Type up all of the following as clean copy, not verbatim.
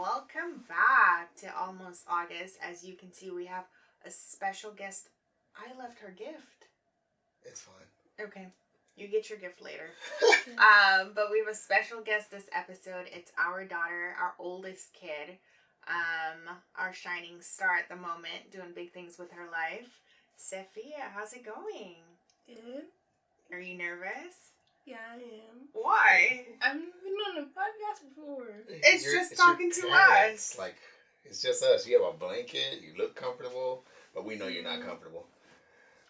welcome back to Almost August. As you can see, we have a special guest. I left her gift. It's fine. Okay, you get your gift later. But we have a special guest this episode. It's our daughter, our oldest kid, our shining star at the moment, doing big things with her life. Sophia, how's it going? Good. Are you nervous? Yeah, I am. Why? I've been on a podcast before. It's just talking to us. Like, it's just us. You have a blanket. You look comfortable, but we know you're not comfortable.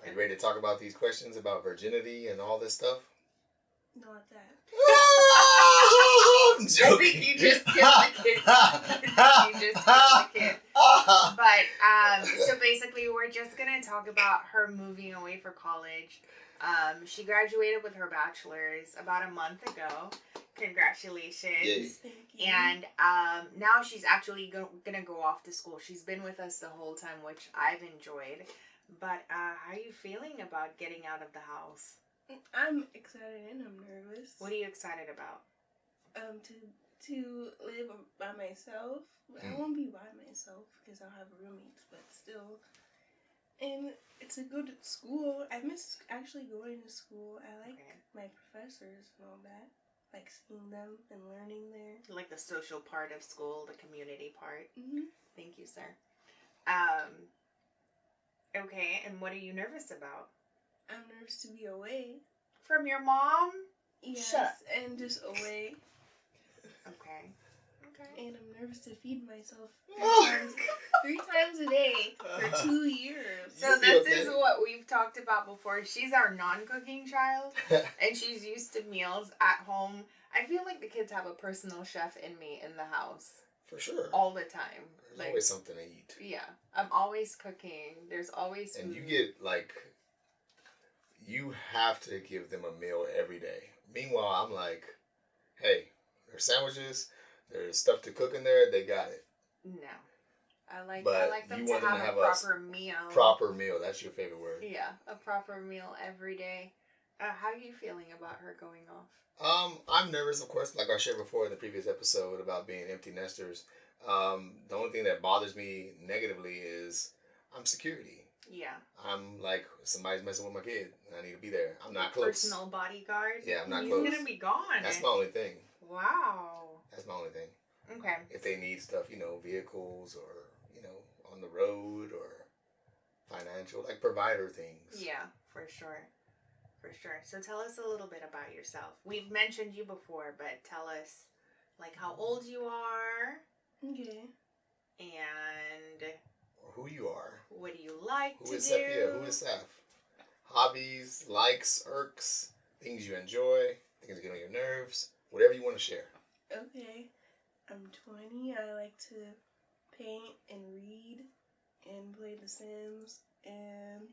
Are you ready to talk about these questions about virginity and all this stuff? Not that. I'm joking. I think you just killed the kid. But, so basically we're just going to talk about her moving away for college. She graduated with her bachelor's about a month ago. Congratulations. Yay. Thank you. And now she's actually going to go off to school. She's been with us the whole time, which I've enjoyed. But how are you feeling about getting out of the house? I'm excited and I'm nervous. What are you excited about? To live by myself. I won't be by myself because I'll have roommates, but still. And it's a good school. I miss actually going to school. I like my professors and all that. Like seeing them and learning there. Like the social part of school, the community part. Mm-hmm. Thank you, sir. Okay, and what are you nervous about? I'm nervous to be away. From your mom? Yes, Shut. and just away. Okay. And I'm nervous to feed myself Oh. three times a day for 2 years. So this is what we've talked about before. She's our non-cooking child, and she's used to meals at home. I feel like the kids have a personal chef in me in the house. For sure. All the time. There's always something to eat. Yeah. I'm always cooking. There's always food. And you get, you have to give them a meal every day. Meanwhile, I'm like, hey, there's sandwiches, there's stuff to cook in there, they got it. No. I like them you to want them have to have a proper meal. Proper meal, that's your favorite word. Yeah, a proper meal every day. How are you feeling about her going off? I'm nervous, of course, like I shared before in the previous episode about being empty nesters. The only thing that bothers me negatively is I'm security. Yeah. I'm like, somebody's messing with my kid. I need to be there. I'm not close. Personal bodyguard? Yeah, I'm not He's close. He's going to be gone. That's my only thing. Wow. That's my only thing. Okay. If they need stuff, vehicles or, on the road or financial, like provider things. Yeah, for sure. For sure. So tell us a little bit about yourself. We've mentioned you before, but tell us, how old you are. Okay. And or who you are. What do you like to do? Who is Sophia? Who is Seth? Hobbies, likes, irks, things you enjoy, things that get on your nerves, whatever you want to share. Okay. I'm 20. I like to paint and read and play The Sims and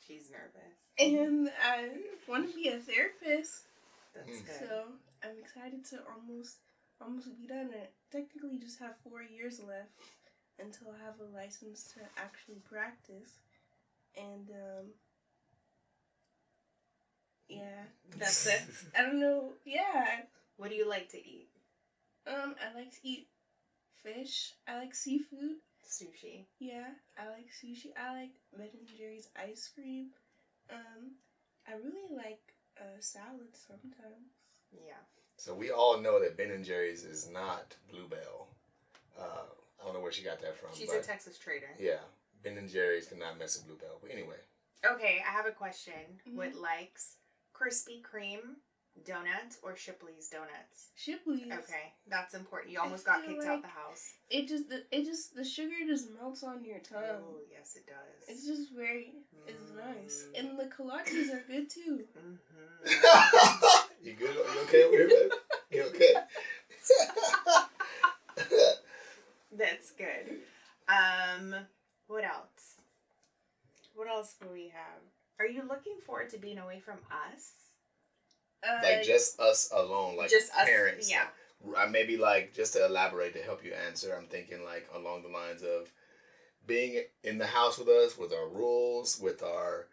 She's nervous. and I want to be a therapist. That's good. So I'm excited to almost be done. I technically just have 4 years left until I have a license to actually practice. And yeah, that's it. I don't know. Yeah. What do you like to eat? I like to eat fish. I like seafood. Sushi. Yeah, I like sushi. I like Ben and Jerry's ice cream. I really like salad sometimes. Yeah. So we all know that Ben and Jerry's is not Bluebell. I don't know where she got that from. She's a Texas trader. Yeah, Ben and Jerry's cannot mess with Bluebell. But anyway. Okay, I have a question. Mm-hmm. What likes Krispy Kreme donuts or Shipley's donuts? Shipley's. Okay, that's important. You almost got kicked out the house. The sugar just melts on your tongue. Oh, yes, it does. It's just it's nice. And the kolaches are good too. Mm-hmm. You good? You okay over here, babe? You okay? That's good. What else? What else do we have? Are you looking forward to being away from us? Like just us alone, like just us, parents. yeah. Maybe just to elaborate to help you answer, I'm thinking along the lines of being in the house with us, with our rules, with our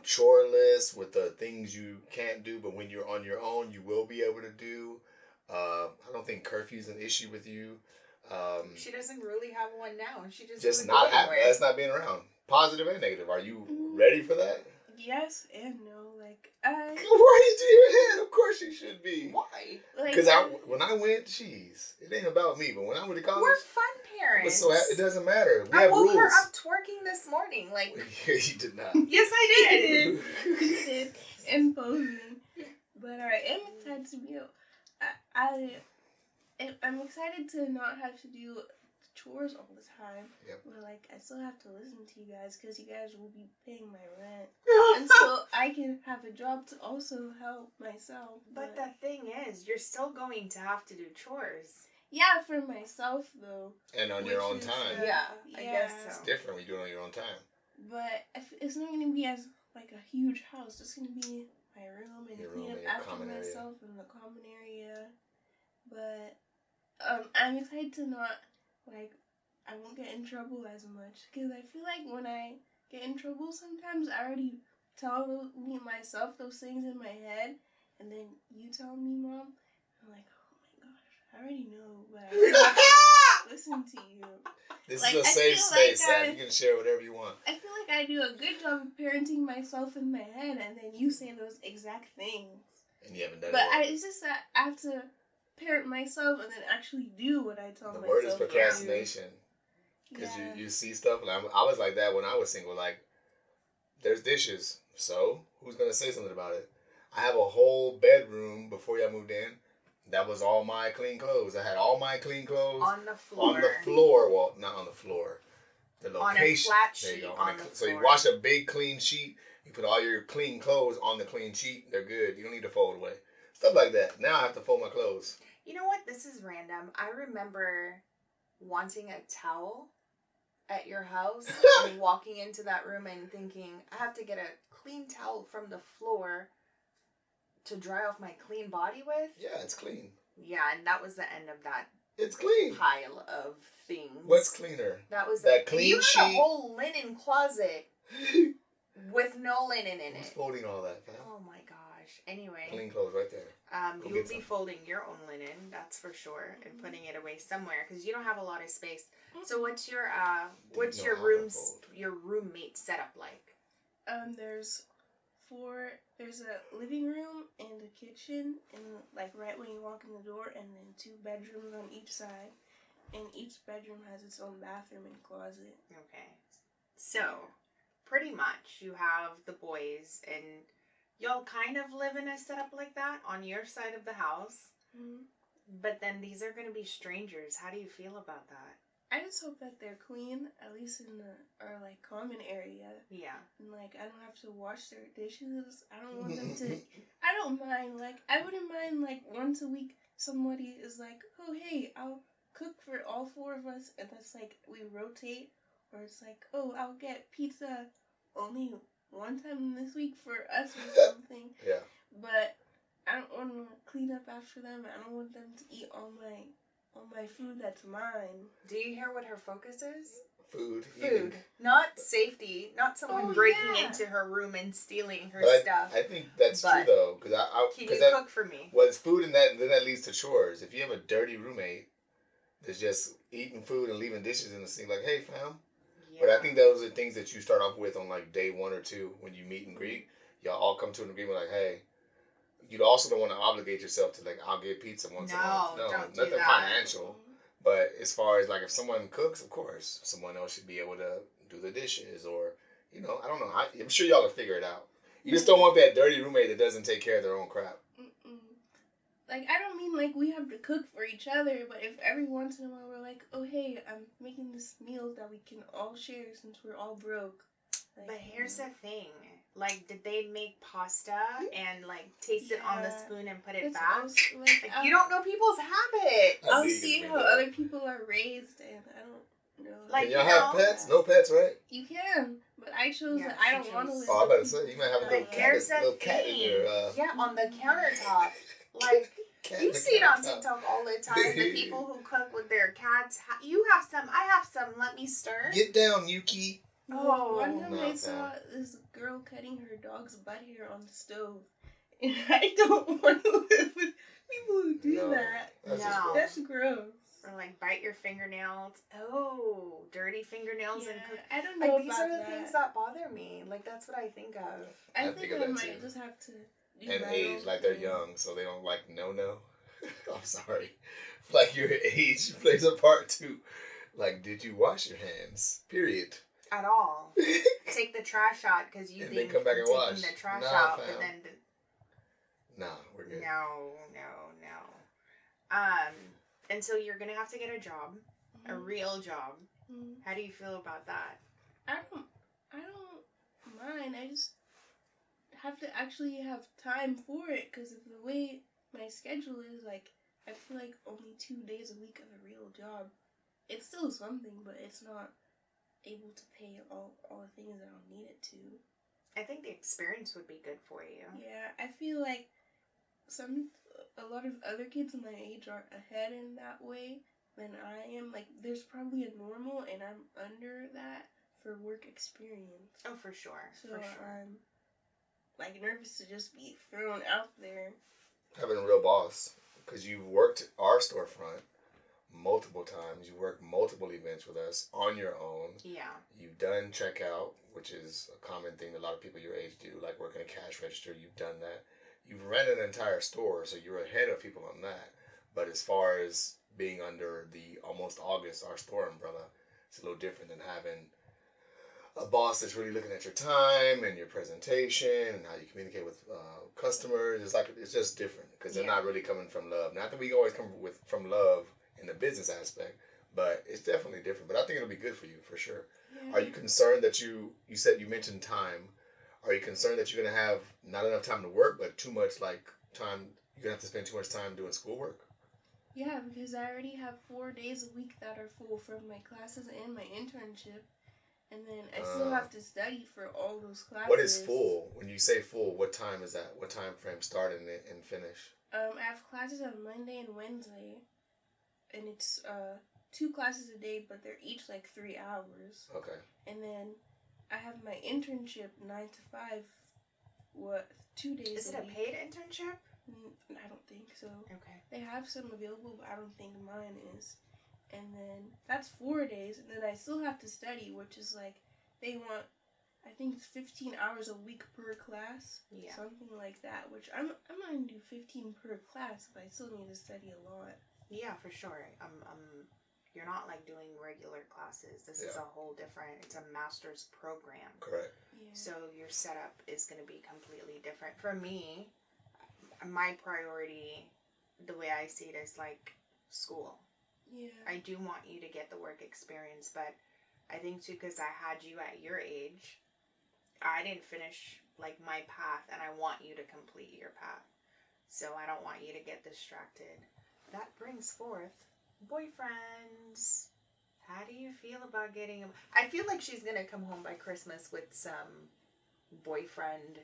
chore list, with the things you can't do, but when you're on your own, you will be able to do. I don't don't think curfew's an issue with you. She doesn't really have one now. She just Just doesn't not go anywhere. that's not being around. Positive and negative. Are you ready for that? Yes and no. Like Why are you do your head? Of course you should be. Why? Because when I went, jeez, it ain't about me. But when I went to college, We're fun parents. so it doesn't matter. We I have woke rules. her up twerking this morning. Like, You did not. yes, I I did. did and posing. But I am excited to be. I'm excited to not have to do chores all the time. Yep. But like, I still have to listen to you guys because you guys will be paying my rent, and so I can have a job to also help myself. But the thing is, you're still going to have to do chores. yeah, for myself though. And on your Which own is, time. I guess so. It's different when you do it on your own time. But it's not gonna be as like a huge house. It's gonna be my room and Your clean room up and your after common area. myself in the common area. But I'm excited to not like I won't get in trouble as much because I feel like when I get in trouble sometimes I already tell me myself those things in my head, and then you tell me, Mom. I'm like, oh my gosh, I already know, but I still have to listen to you. This Like, is a I safe feel space, like Sam. You can share whatever you want. I feel like I do a good job of parenting myself in my head, and then you say those exact things. And you haven't done But it. it's just that I have to parent myself and then actually do what I tell The myself. word is to do. procrastination. Because Yeah. you see stuff. Like, I was like that when I was single. Like, there's dishes. So, who's going to say something about it? I have a whole bedroom before y'all moved in. That was all my clean clothes. I had all my clean clothes On the floor. on the floor. Well, not on the floor. The location. On a flat There you sheet go. on the So you floor. wash a big clean sheet. You put all your clean clothes on the clean sheet. They're good. You don't need to fold away. Stuff like that. Now I have to fold my clothes. You know what? This is random. I remember wanting a towel at your house and walking into that room and thinking, I have to get a clean towel from the floor to dry off my clean body with. Yeah, it's clean. Yeah, and that was the end of that It's clean. pile of things. What's cleaner? That was that clean You had a sheet? whole linen closet with no linen in Who's it. folding all that, fam? Oh my gosh. Anyway, Clean clothes right there. Go you'll get be some. folding your own linen, that's for sure, and putting it away somewhere because you don't have a lot of space. So what's your Do you know how to room's fold? your roommate setup like? There's a living room and a kitchen, and like right when you walk in the door, and then 2 bedrooms on each side, and each bedroom has its own bathroom and closet. Okay. So, pretty much you have the boys and y'all kind of live in a setup like that on your side of the house. Mm-hmm. But then these are going to be strangers. How do you feel about that? I just hope that they're clean, at least in our like common area, Yeah. and like I don't have to wash their dishes. I don't want them to. I don't mind. Like I wouldn't mind like once a week somebody is like, oh hey, I'll cook for all 4 of us, and that's like we rotate. Or it's like, oh, I'll get pizza only one time this week for us or something. Yeah. But I don't want to clean up after them. I don't want them to eat all my food that's mine. Do you hear what her focus is? Food. Food. Eating. Not safety. Not someone Oh, breaking yeah. into her room and stealing her But stuff. I think that's true But though, because Can because you cook for me? well, it's food and then that leads to chores. If you have a dirty roommate that's just eating food and leaving dishes in the sink, like, hey fam. Yeah. But I think those are things that you start off with on like day 1 or 2 when you meet and greet. Y'all all come to an agreement like, hey, you also don't want to obligate yourself to like, I'll get pizza once a month. No, don't do nothing that. financial. But as far as like if someone cooks, of course, someone else should be able to do the dishes or, you know, I don't know. I'm sure y'all will figure it out. You just don't want that dirty roommate that doesn't take care of their own crap. Mm-mm. Like, I don't mean like we have to cook for each other, but if every once in a while we're like, oh hey, I'm making this meal that we can all share since we're all broke. Like, But here's the thing. Like, did they make pasta and like taste it on the Yeah. spoon and put it It's back? also, Like, you don't know people's habits. I'll I knew you see could how bring that up. other people are raised, and I don't know. Like, Can y'all you have know- pets? No pets, right? You can, but I chose Yeah, that I she don't want to chose- live. Oh, I with better say, people you might have a who little But don't cat, here's the little cat in thing. your Yeah, on the countertop. Like, cat you in the see it on countertop. TikTok all the time. The people who cook with their cats. You have some. I have some. Let me stir. Get down, Yuki. Oh, one time no, I fam. saw this girl cutting her dog's butt hair on the stove, and I don't want to live with People who do No, that. That's just No. gross. That's gross. Or like bite your fingernails. Oh, dirty fingernails and cook. I don't know Like about these are the that. things that bother me. Like that's what I think of. I I think think of I that might too. just have to do And my age, own like they're thing. young, so they don't like no. I'm sorry. Like your age plays a part too. Like, did you wash your hands? Period. At all. Take the trash out because you And then think come back I'm and taking wash. the trash Nah, out, fam. but then Nah, we're good. no. And so you're gonna have to get a job, a real job. Mhm. How do you feel about that? I don't mind. I just have to actually have time for it because of the way my schedule is. Like, I feel like only 2 days a week of a real job. It's still something, but it's not able to pay all the things that I'll need it to. I think the experience would be good for you. Yeah, I feel like a lot of other kids my age are ahead in that way than I am. Like, there's probably a normal, and I'm under that for work experience. Oh, for sure. So For sure. I'm like nervous to just be thrown out there. Having a real boss, because you've worked our storefront multiple times. You worked multiple events with us on your own. Yeah. You've done checkout, which is a common thing that a lot of people your age do, like working a cash register. You've done that. You've ran an entire store, so you're ahead of people on that. But as far as being under the Almost August, our store umbrella, it's a little different than having a boss that's really looking at your time and your presentation and how you communicate with customers. It's just different because they're not really coming from love. Not that we always come from love in the business aspect, but it's definitely different. But I think it'll be good for you for sure. Yeah. Are you concerned that you mentioned time? Are you concerned that you're gonna have not enough time to work, but too much time? You're gonna have to spend too much time doing schoolwork. Yeah, because I already have 4 days a week that are full from my classes and my internship. And then I still have to study for all those classes. What is full? When you say full, what time is that? What time frame start and finish? I have classes on Monday and Wednesday. And it's 2 classes a day, but they're each like 3 hours. Okay. And then I have my internship 9 to 5. 2 days Is it a a week. paid internship? I don't think so. Okay. They have some available, but I don't think mine is. And then that's 4 days, and then I still have to study, which is like they want, I think it's 15 hours a week per class, Yeah. something like that. Which I'm not gonna do 15 per class, but I still need to study a lot. Yeah, for sure. You're not like doing regular classes. This is a whole different. It's a master's program. Correct. Yeah. So your setup is going to be completely different. For me, my priority, the way I see it, is like school. Yeah. I do want you to get the work experience, but I think too, because I had you at your age, I didn't finish like my path, and I want you to complete your path. So I don't want you to get distracted. That brings forth boyfriends. How do you feel about getting him? I feel like she's gonna come home by Christmas with some boyfriend.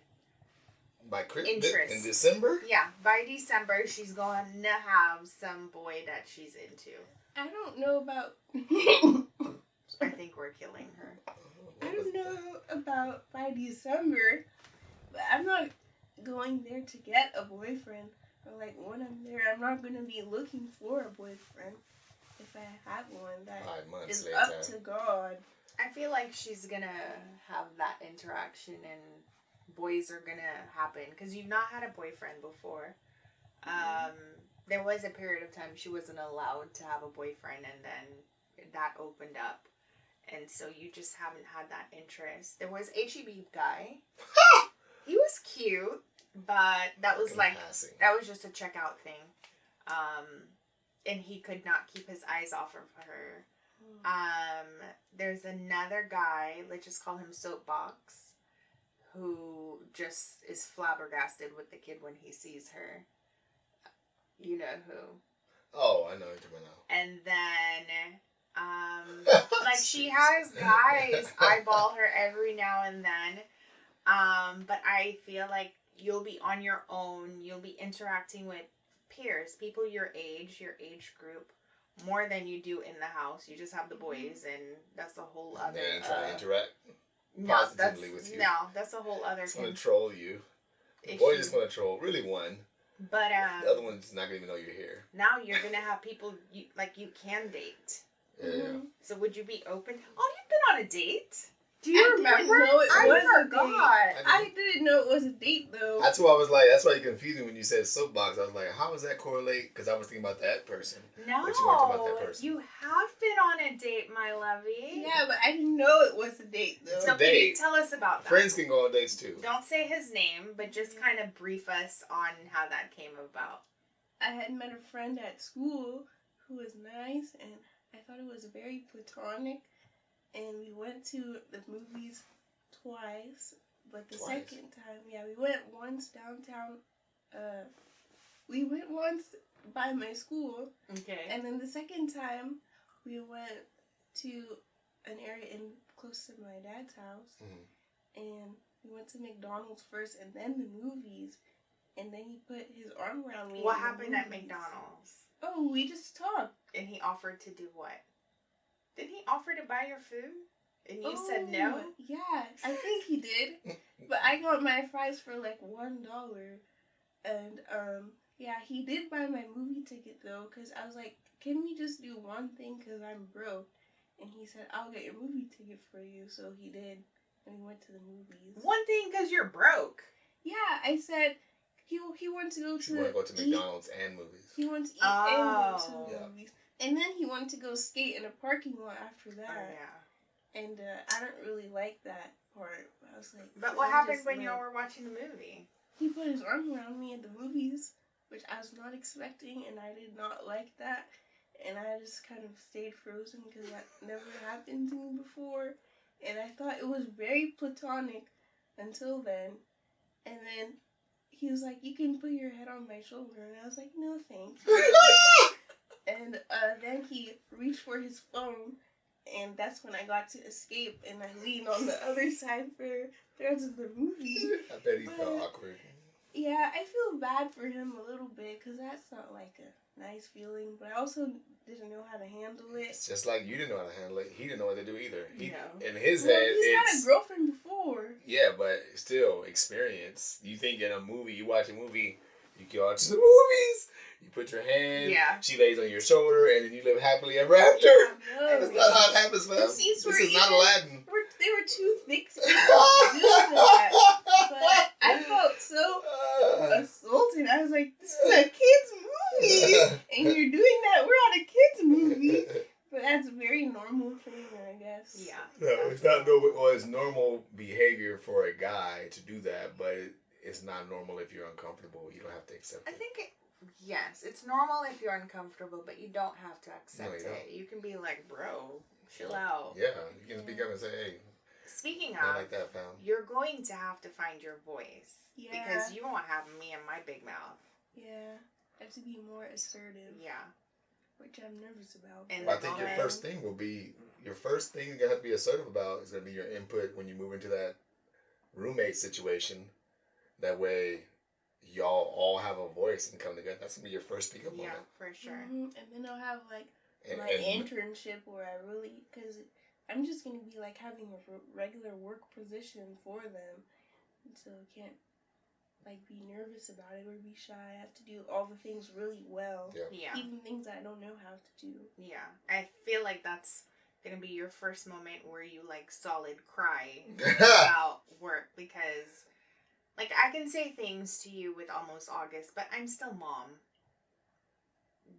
By Interest. in December? Yeah, by December she's going to have some boy that she's into. I don't know about. I think we're killing her. I don't know about by December, but I'm not going there to get a boyfriend. Or like when I'm there, I'm not going to be looking for a boyfriend. If I have one, that 5 months is later. up to God. I feel like she's gonna have that interaction and boys are gonna happen because you've not had a boyfriend before. There was a period of time she wasn't allowed to have a boyfriend, and then that opened up, and so you just haven't had that interest. There was HEB guy. He was cute, but that was like Passing. that was just a checkout thing. And he could not keep his eyes off of her. There's another guy, let's just call him Soapbox, who just is flabbergasted with the kid when he sees her. You know who. Oh, I know what you're talking about. And then, like she has guys eyeball her every now and then. But I feel like you'll be on your own. You'll be interacting with peers, people your age group, more than you do in the house. You just have the boys, and that's a whole other. They ain't trying to interact That's positively with you. no, that's a whole other. Just want to troll you. The boy just want to troll. Really one. But The other one's not gonna even know you're here. now you're gonna have people you can date. Yeah. So would you be open? Oh, you've been on a date. Do you I remember? didn't know it I was a forgot. date. I didn't know it was a date though. That's why I was like, that's why you confused me when you said soapbox. I was like, how does that correlate? Because I was thinking about that person. No, But you weren't talking about that person. you have been on a date, my lovey. Yeah, but I didn't know it was a date though. It's So a date. tell us about that. Friends can go on dates too. Don't say his name, but just kind of brief us on how that came about. I had met a friend at school who was nice, and I thought it was very platonic. And we went to the movies twice, but the second time, we went once downtown. We went once by my school, Okay. and then the second time we went to an area close to my dad's house, and we went to McDonald's first, and then the movies. And then he put his arm around me. What happened at McDonald's? Oh, we just talked. And he offered to do what? Didn't he offer to buy your food? And you said no? Yeah, I think he did. But I got my fries for like $1. And, he did buy my movie ticket though, because I was like, can we just do one thing because I'm broke? And he said, I'll get your movie ticket for you. So he did. And we went to the movies. One thing because you're broke. Yeah, I said... He wanted to go to... You want to go to McDonald's and movies. He wanted to eat and go to the Yeah. movies. And then he wanted to go skate in a parking lot after that. Oh, yeah. And I don't really like that part. I was like... But what happened when y'all were watching the movie? He put his arm around me at the movies, which I was not expecting, and I did not like that. And I just kind of stayed frozen because that never happened to me before. And I thought it was very platonic until then. And then... he was like, you can put your head on my shoulder. And I was like, no, thank you. And then he reached for his phone. And that's when I got to escape. And I leaned on the other side for the rest of the movie. I bet he felt awkward. Yeah, I feel bad for him a little bit. Because that's not like a nice feeling. But I also didn't know how to handle it. It's just like you didn't know how to handle it. He didn't know what to do either. No. In his Well, head, he's had a girlfriend before. Yeah, but still, experience. You think in a movie, you watch a movie, you go out to the movies, you put your hand, she lays on your shoulder, and then you live happily ever after. No. That's not how it happens, man. The scenes This were is not Aladdin. They were too thick to do that. But I felt so assaulted. I was like, this is a kid's movie, and you're doing that. We're at a kid's movie. But that's a very normal thing, I guess. Yeah. No, it's not normal. Well, it's normal behavior for a guy to do that, but it's not normal if you're uncomfortable. You don't have to accept it. I think yes, it's normal if you're uncomfortable, but you don't have to accept it. You can be like, bro, chill out. Yeah, you can speak up and say, hey. Speaking Not of, like that, fam. you're going to have to find your voice. Yeah. Because you won't have me and my big mouth. Yeah. I have to be more assertive. Yeah. Which I'm nervous about. And I think your first thing will be, your first thing you're going to have to be assertive about is going to be your input when you move into that roommate situation. That way, y'all all have a voice and come together. That's going to be your first speak up moment. Yeah, for sure. Mm-hmm. And then I'll have like my internship where I really, because I'm just going to be like having a regular work position for them. So I can't like be nervous about it or be shy. I have to do all the things really well. Yeah. Even things I don't know how to do. Yeah. I feel like that's going to be your first moment where you like solid cry about work because like I can say things to you with almost August, but I'm still mom.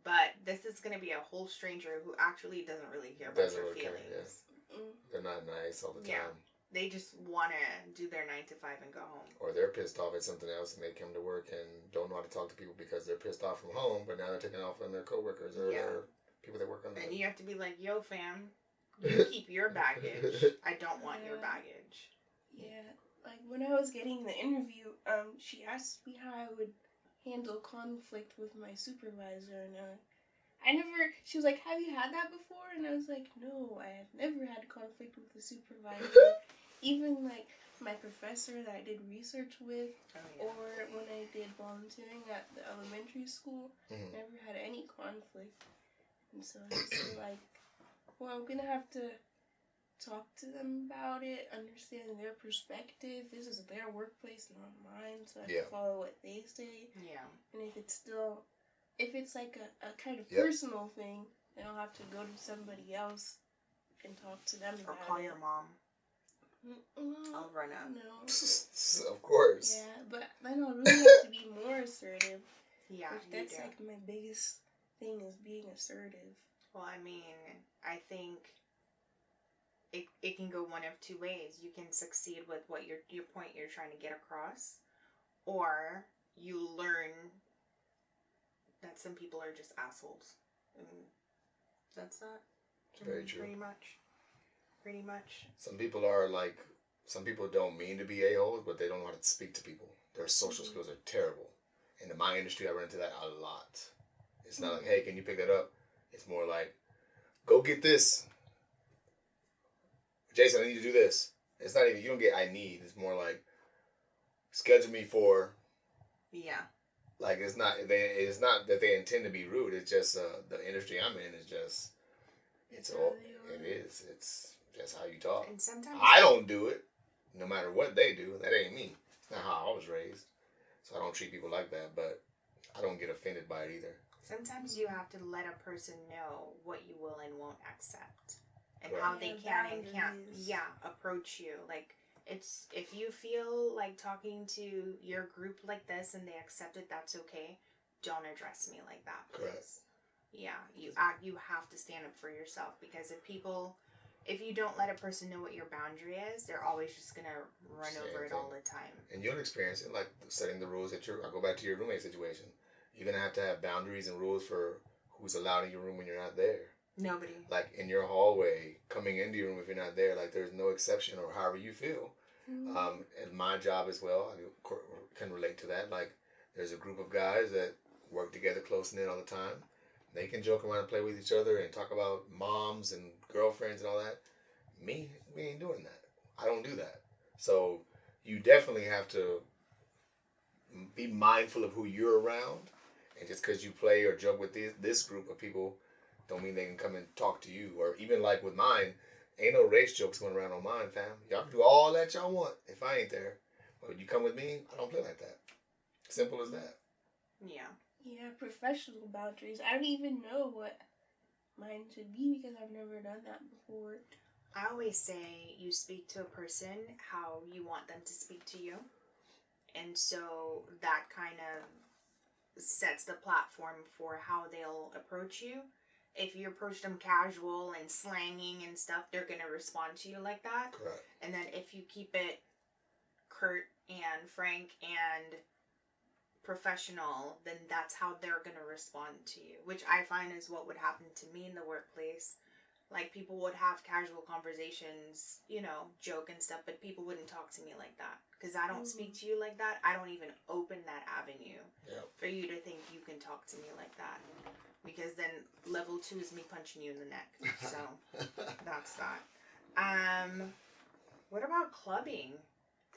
But this is going to be a whole stranger who actually doesn't really care about your feelings. They're not nice all the time. Yeah. They just want to do their 9 to 5 and go home. Or they're pissed off at something else and they come to work and don't know how to talk to people because they're pissed off from home, but now they're taking off on their coworkers or people that work on them. And you have to be like, yo, fam, you keep your baggage. I don't want your baggage. Yeah. Like when I was getting the interview, she asked me how I would handle conflict with my supervisor, and she was like, have you had that before? And I was like, no, I have never had conflict with the supervisor. Even like my professor that I did research with, or when I did volunteering at the elementary school, never had any conflict. And so I just feel like, well, I'm gonna have to talk to them about it, understand their perspective. This is their workplace, not mine, so I have to follow what they say. Yeah. And if it's like a kind of Yep. personal thing, then I'll have to go to somebody else and talk to them Or about call it. your mom. Well, I'll run up. no. Of course. Yeah, but then I'll really have to be more assertive. Yeah, That's you do. like my biggest thing is being assertive. Well, I mean, I think it can go one of two ways. You can succeed with what your point you're trying to get across, or you learn that some people are just assholes. And that's that. It's very true. Pretty much. Some people don't mean to be a-holes, but they don't know how to speak to people. Their social skills are terrible. And in my industry, I run into that a lot. It's not like, hey, can you pick that up? It's more like, go get this. Jason, I need you to do this. It's not even, you don't get I need. It's more like, schedule me for. Yeah. Like, it's not that they intend to be rude. It's just the industry I'm in is just, it is. It's just how you talk. And sometimes I don't do it, no matter what they do. That ain't me. It's not how I was raised. So I don't treat people like that, but I don't get offended by it either. Sometimes you have to let a person know what you will and won't accept, and Right. how they can and can't, Boundaries. approach you. Like, it's, if you feel like talking to your group like this and they accept it, that's okay. Don't address me like that, please. Correct. Yeah, you have to stand up for yourself, because if you don't let a person know what your boundary is, they're always just gonna run Same over it thing. all the time. And you'll experience it, like setting the rules I'll go back to your roommate situation. You're going to have boundaries and rules for who's allowed in your room when you're not there. Nobody. Like in your hallway, coming into your room if you're not there, like there's no exception, or however you feel. Mm-hmm. And my job as well, I can relate to that. Like, there's a group of guys that work together close knit all the time. They can joke around and play with each other and talk about moms and girlfriends and all that. Me, we ain't doing that. I don't do that. So you definitely have to be mindful of who you're around. And just because you play or joke with this group of people, don't mean they can come and talk to you. Or even like with mine, ain't no race jokes going around on mine, fam. Y'all can do all that y'all want if I ain't there. But when you come with me, I don't play like that. Simple as that. Yeah. Yeah, professional boundaries. I don't even know what mine should be because I've never done that before. I always say you speak to a person how you want them to speak to you. And so that kind of sets the platform for how they'll approach you. If you approach them casual and slanging and stuff, they're going to respond to you like that. Correct. And then if you keep it curt and frank and professional, then that's how they're going to respond to you, which I find is what would happen to me in the workplace. Like, people would have casual conversations, joke and stuff, but people wouldn't talk to me like that. Because I don't speak to you like that. I don't even open that avenue for you to think you can talk to me like that. Because then level 2 is me punching you in the neck. So, that's that. What about clubbing?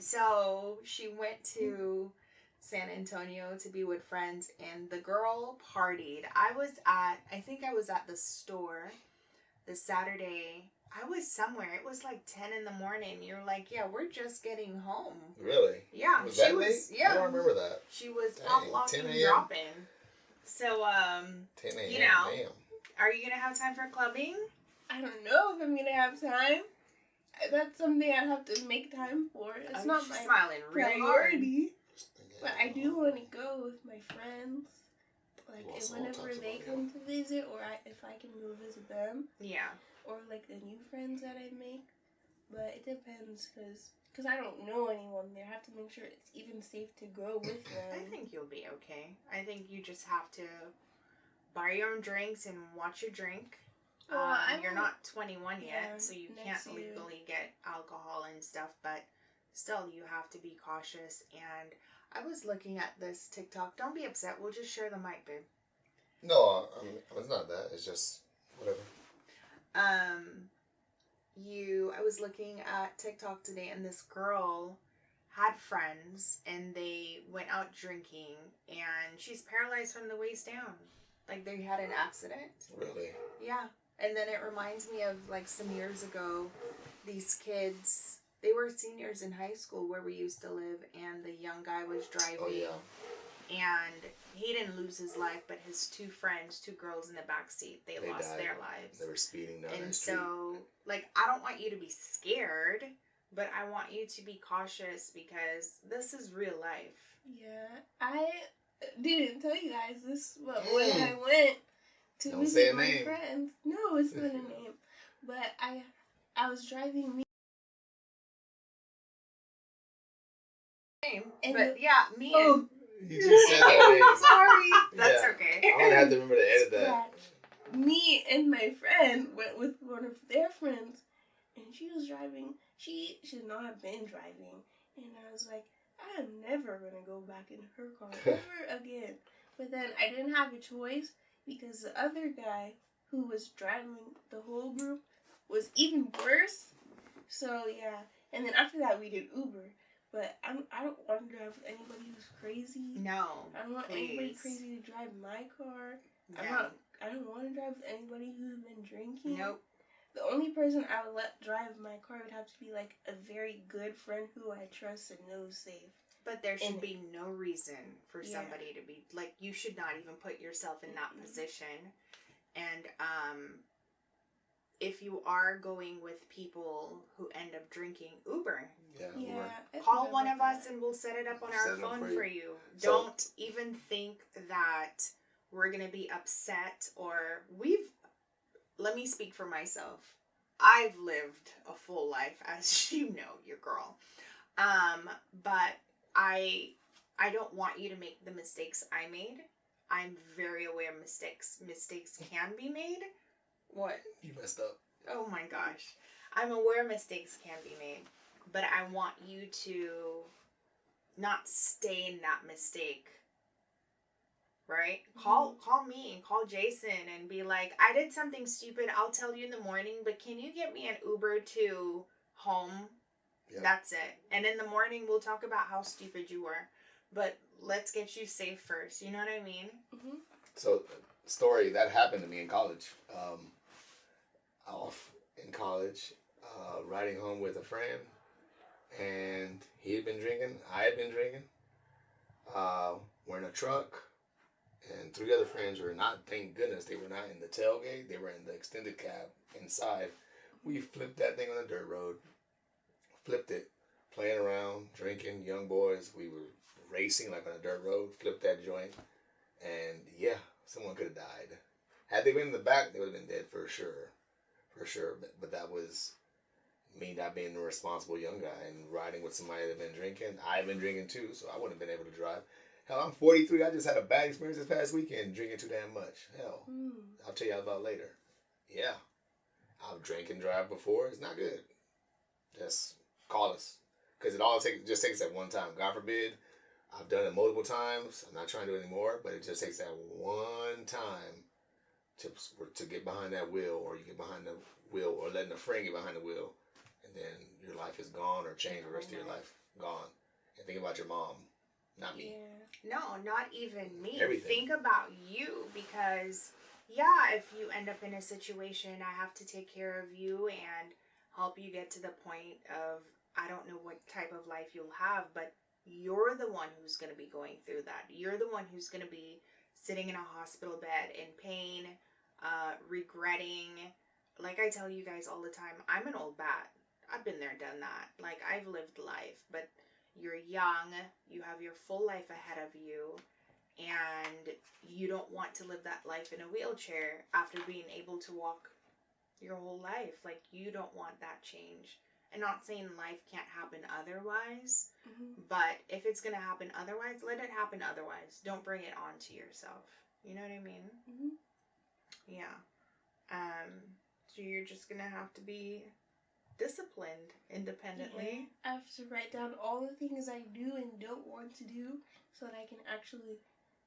So, she went to San Antonio to be with friends, and the girl partied. I think I was at the store the Saturday. I was somewhere. It was like 10 in the morning. You were like, yeah, we're just getting home. Really? Yeah. Was that late? Yeah. I don't remember that. She was Dang, pop locking 10 and a.m.? dropping. So, 10 a.m. Damn. Are you going to have time for clubbing? I don't know if I'm going to have time. That's something I'd have to make time for. It's not my smiling real priority. But I do want to go with my friends. Like, whenever they come to visit, or if I can go visit them. Yeah. Or, like, the new friends that I make. But it depends, because I don't know anyone there. I have to make sure it's even safe to go with them. I think you'll be okay. I think you just have to buy your own drinks and watch your drink. You're not 21 yet, so you can't legally get alcohol and stuff, but still, you have to be cautious. And I was looking at this TikTok. Don't be upset. We'll just share the mic, babe. No, it's not that. It's just whatever. I was looking at TikTok today, and this girl had friends, and they went out drinking, and she's paralyzed from the waist down. Like, they had an accident. Really? Yeah. And then it reminds me of like some years ago, these kids, they were seniors in high school where we used to live, and the young guy was driving. Oh, yeah. And he didn't lose his life, but his two friends, two girls in the back seat, they lost died. their lives. They were speeding down and that street. so, like, I don't want you to be scared, but I want you to be cautious because this is real life. Yeah, I didn't tell you guys this, but when I went to Don't visit say a my name. friends, no, it's not a name, but I was driving me. And But yeah, me and... oh, You just said that name. sorry. That's Yeah. okay. I'm gonna have to remember to edit that. Me and my friend went with one of their friends, and she was driving. She should not have been driving, and I was like, I am never gonna go back in her car ever again. But then I didn't have a choice because the other guy who was driving the whole group was even worse. So yeah, and then after that we did Uber. But I don't want to drive with anybody who's crazy. No, I don't want anybody crazy to drive my car. No. I don't want to drive with anybody who's been drinking. Nope. The only person I would let drive my car would have to be like a very good friend who I trust and knows safe. But there should be no reason for somebody to be, like, you should not even put yourself in that position. And if you are going with people who end up drinking, Uber. Yeah. Call one of us and we'll set it up on our phone for you. Don't even think that we're going to be upset or let me speak for myself. I've lived a full life, as you know, your girl. But I don't want you to make the mistakes I made. I'm very aware mistakes can be made. What? You messed up. Oh my gosh. I'm aware mistakes can be made. But I want you to not stay in that mistake. Right? Call me and call Jason and be like, I did something stupid. I'll tell you in the morning, but can you get me an Uber to home? Yeah. That's it. And in the morning, we'll talk about how stupid you were. But let's get you safe first. You know what I mean? Mm-hmm. So, story that happened to me in college. Off in college, riding home with a friend, and he had been drinking. I had been drinking. We're in a truck, and three other friends were not. Thank goodness they were not in the tailgate. They were in the extended cab inside. We flipped that thing on the dirt road. Flipped it, playing around, drinking, young boys. We were racing like on a dirt road. Flipped that joint, and yeah, someone could have died. Had they been in the back, they would have been dead for sure. For sure, but that was me not being the responsible young guy and riding with somebody that had been drinking. I've been drinking too, so I wouldn't have been able to drive. Hell, I'm 43. I just had a bad experience this past weekend drinking too damn much. Hell, I'll tell you about later. Yeah, I've drank and drive before. It's not good. Just call us, because it all just takes that one time. God forbid, I've done it multiple times. I'm not trying to do it anymore, but it just takes that one time to get behind that wheel, or you get behind the wheel, or letting a friend get behind the wheel, and then your life is gone or changed the rest of your life. Gone. And think about your mom, not me. No, not even me. Everything. Think about you, because yeah, if you end up in a situation, I have to take care of you and help you get to the point of, I don't know what type of life you'll have, but you're the one who's going to be going through that. You're the one who's going to be sitting in a hospital bed in pain, regretting. Like I tell you guys all the time, I'm an old bat. I've been there, done that. Like, I've lived life, but you're young, you have your full life ahead of you, and you don't want to live that life in a wheelchair after being able to walk your whole life. Like, you don't want that change. I'm not saying life can't happen otherwise, but if it's going to happen otherwise, let it happen otherwise. Don't bring it onto yourself. You know what I mean? Yeah. So you're just going to have to be disciplined independently. Yeah. I have to write down all the things I do and don't want to do so that I can actually,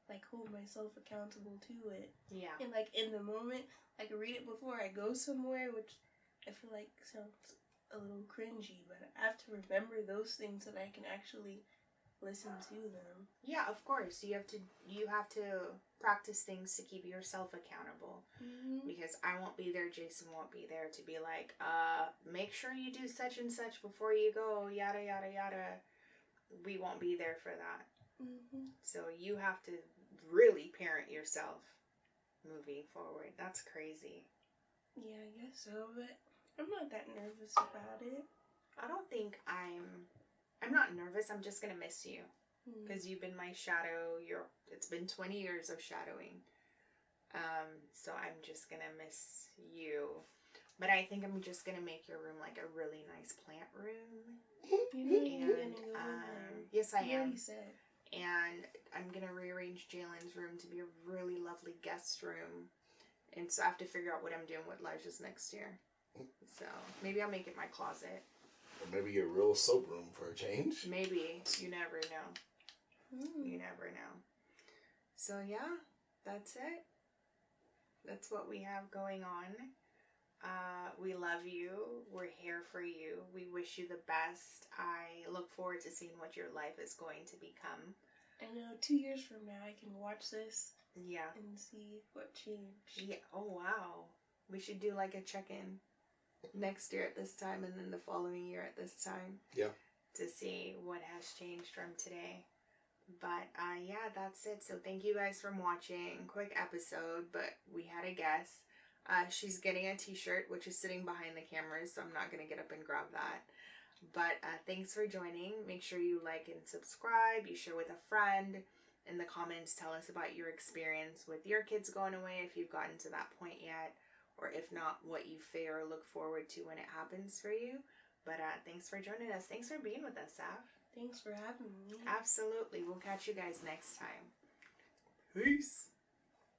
like, hold myself accountable to it. Yeah. And, like, in the moment, I can read it before I go somewhere, which I feel like sounds a little cringy, but I have to remember those things so that I can actually listen to them. Yeah, of course. You have to practice things to keep yourself accountable. Mm-hmm. Because I won't be there, Jason won't be there to be like, make sure you do such and such before you go, yada yada yada. We won't be there for that. Mm-hmm. So you have to really parent yourself moving forward. That's crazy. Yeah, I guess so, but I'm not that nervous about it. I don't think I'm not nervous. I'm just gonna miss you because you've been my shadow. It's been 20 years of shadowing. So I'm just gonna miss you. But I think I'm just gonna make your room like a really nice plant room. Yes, I am. Said. And I'm gonna rearrange Jalen's room to be a really lovely guest room. And so I have to figure out what I'm doing with Elijah's next year. So maybe I'll make it my closet. Or maybe your real soap room for a change. Maybe. You never know. You never know. So yeah, that's it. That's what we have going on. We love you. We're here for you. We wish you the best. I look forward to seeing what your life is going to become. I know 2 years from now I can watch this. Yeah. And see what changed. Yeah. Oh, wow. We should do like a check-in next year at this time and then the following year at this time. Yeah. To see what has changed from today. But yeah, that's it. So thank you guys for watching. Quick episode, but we had a guest. She's getting a t-shirt, which is sitting behind the cameras, so I'm not going to get up and grab that. But thanks for joining. Make sure you like and subscribe. You share with a friend. In the comments, tell us about your experience with your kids going away, if you've gotten to that point yet. Or if not, what you fear or look forward to when it happens for you. But thanks for joining us. Thanks for being with us, Saf. Thanks for having me. Absolutely. We'll catch you guys next time. Peace.